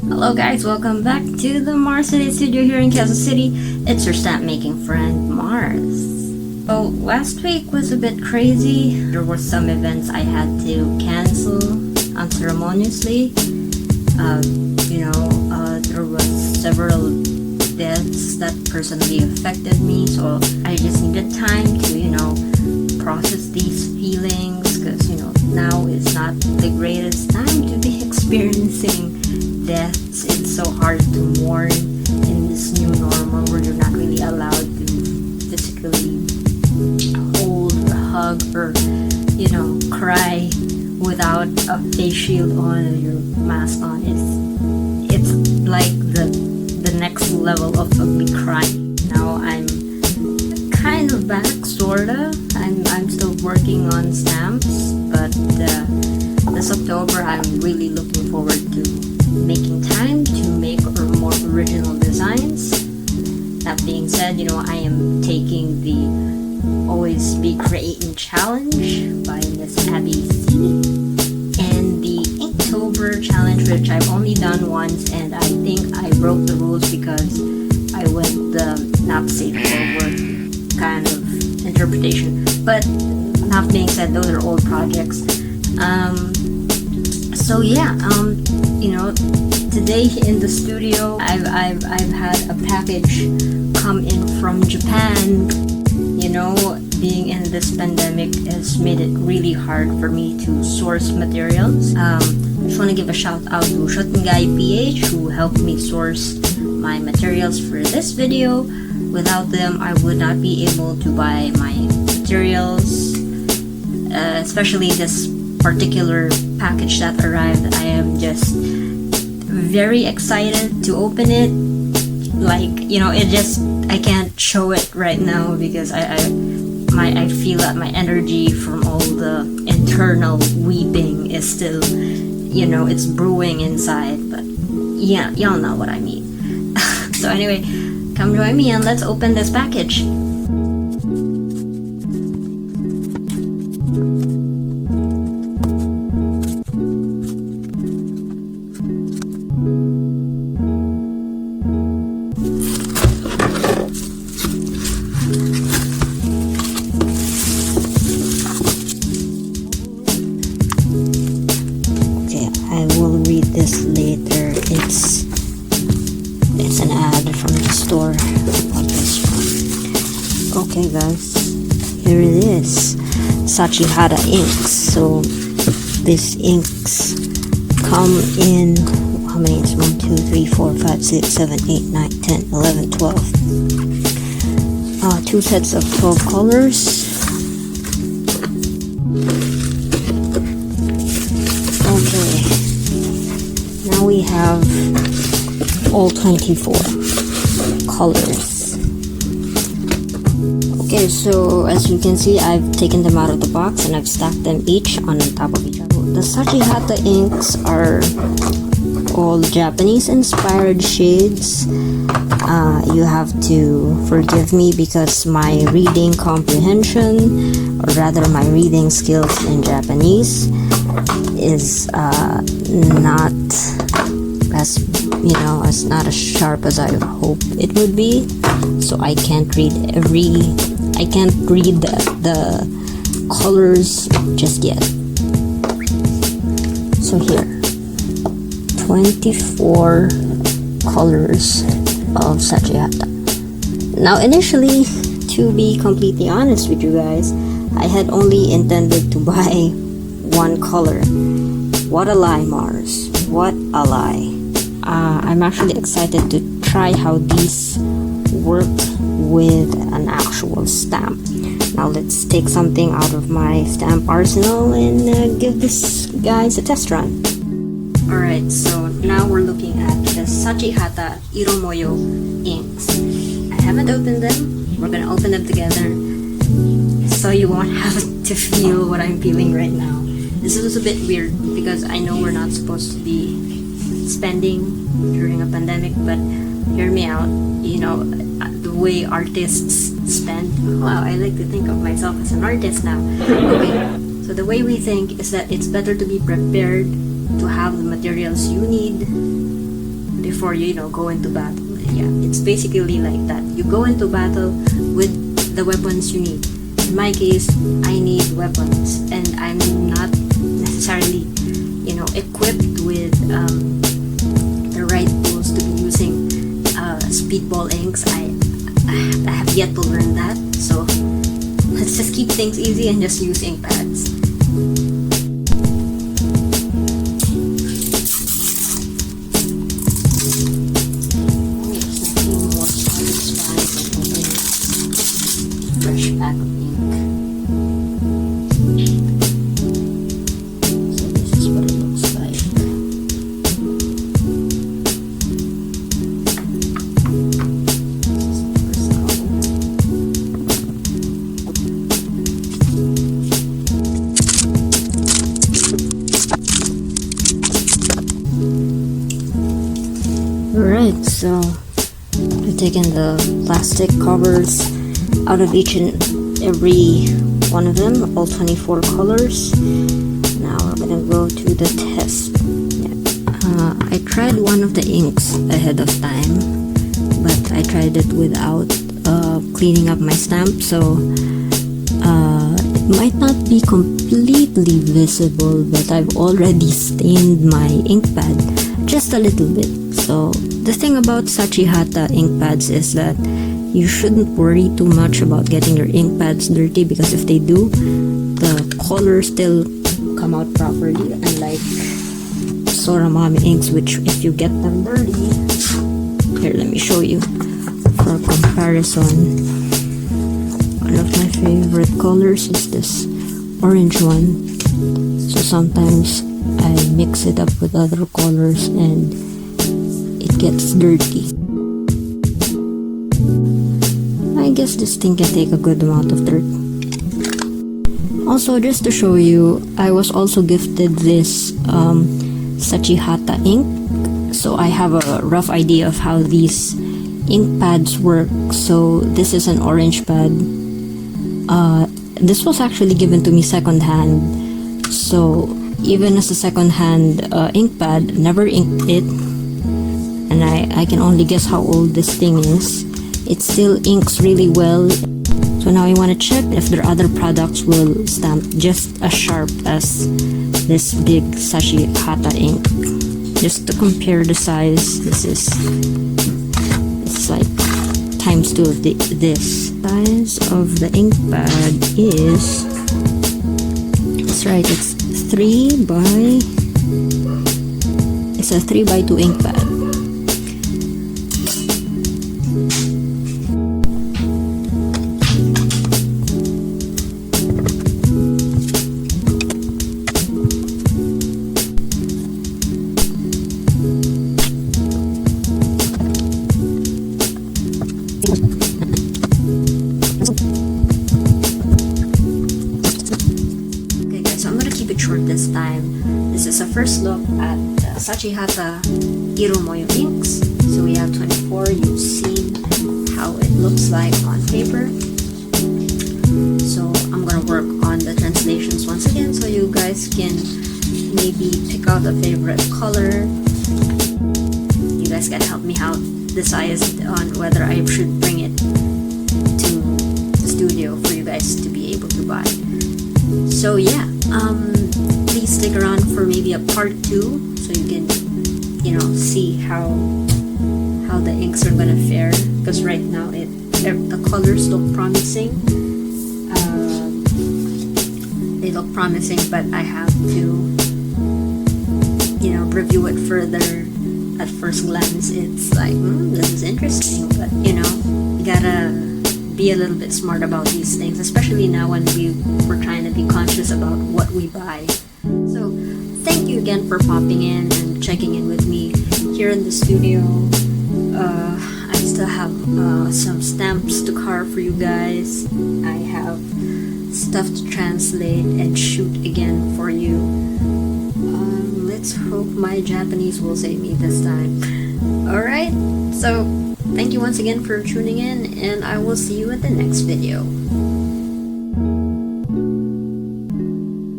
Hello guys, welcome back to the Marz studio here in Kansas City. It's your stamp making friend Marz. So last week was a bit crazy. There were some events I had to cancel unceremoniously. There was several deaths that personally affected me, so I just needed time to process these feelings, because now is not the greatest time to be experiencing deaths. It's so hard to mourn in this new normal where you're not really allowed to physically hold or hug or cry without a face shield on or your mask on. It's like the next level of ugly crying. Now I'm kind of back, sorta. I'm still working on stamps, but this October I'm really looking forward to making time to make more original designs. That being said, I am taking the Always Be Creating Challenge by Miss Abby C and the Inktober challenge, which I've only done once, and I think I broke the rules because I went the not safe for work kind of interpretation. But that being said, those are old projects. Today in the studio, I've had a package come in from Japan. Being in this pandemic has made it really hard for me to source materials. I just want to give a shout out to Shachihata PH, who helped me source my materials for this video. Without them, I would not be able to buy my materials, especially this particular package that arrived. I am just very excited to open it. I can't show it right now because I feel that my energy from all the internal weeping is still, it's brewing inside. But yeah, y'all know what I mean. So anyway, come join me and let's open this package. This later. It's an ad from the store. Okay guys, here it is. Shachihata inks. So these inks come in, how many? It's 1, 2, 3, 4, 5, 6, 7, 8, 9, 10, 11, 12. Two sets of 12 colors. Now we have all 24 colors. Okay, so as you can see, I've taken them out of the box and I've stacked them each on top of each other. The Shachihata inks are all Japanese inspired shades. You have to forgive me because my reading comprehension, or rather my reading skills in Japanese, is not as sharp as I hope it would be. So I can't read the colors just yet. So here, 24 colors of Shachihata. Now initially, to be completely honest with you guys, I had only intended to buy one color. What a lie, Marz. What a lie. I'm actually excited to try how these work with an actual stamp. Now let's take something out of my stamp arsenal and give this guys a test run. Alright, so now we're looking at the Shachihata Iromoyo inks. I haven't opened them. We're gonna open them together so you won't have to feel what I'm feeling right now. This is a bit weird because I know we're not supposed to be spending during a pandemic, but hear me out. The way artists spend. Wow, I like to think of myself as an artist now. Okay, so the way we think is that it's better to be prepared, to have the materials you need before you go into battle. Yeah, it's basically like that. You go into battle with the weapons you need. In my case, I need weapons, and I'm not necessarily equipped with the right tools to be using speedball inks. I have yet to learn that, so let's just keep things easy and just use ink pads. Fresh pack of ink. So this is what it looks like. Alright, so I've taken the plastic covers out of each and every one of them, all 24 colors. Now we're gonna go to the test. I tried one of the inks ahead of time, but I tried it without cleaning up my stamp, so it might not be completely visible, but I've already stained my ink pad just a little bit. So the thing about Shachihata ink pads is that you shouldn't worry too much about getting your ink pads dirty, because if they do, the colors still come out properly, unlike Soramami inks, which if you get them dirty, here, let me show you for comparison. One of my favorite colors is this orange one, so sometimes I mix it up with other colors and it gets dirty. I guess this thing can take a good amount of dirt. Also, just to show you, I was also gifted this Shachihata ink, so I have a rough idea of how these ink pads work. So this is an orange pad. This was actually given to me second-hand, so even as a second-hand ink pad, never inked it, and I can only guess how old this thing is. It still inks really well. So now I want to check if their other products will stamp just as sharp as this big Shachihata ink. Just to compare the size, this is like times 2 of this. Size of the ink pad is, that's right, it's a 3x2 ink pad. Okay guys, so I'm gonna keep it short this time. This is a first look at Shachihata Iromoyo inks. So we have 24. You've seen how it looks like on paper. So I'm gonna work on the translations once again, so you guys can maybe pick out a favorite color. You guys can help me out decide on whether I should bring it to the studio for you guys to be able to buy. So yeah, please stick around for maybe a part 2, so you can see how the inks are gonna fare, because right now the colors look promising. They look promising, but I have to review it further. At first glance it's like, this is interesting, but you gotta be a little bit smart about these things, especially now when we're trying to be conscious about what we buy. So thank you again for popping in and checking in with me here in the studio. I still have some stamps to carve for you guys. I have stuff to translate and shoot again for you. Let's hope my Japanese will save me this time. Alright, so thank you once again for tuning in, and I will see you at the next video.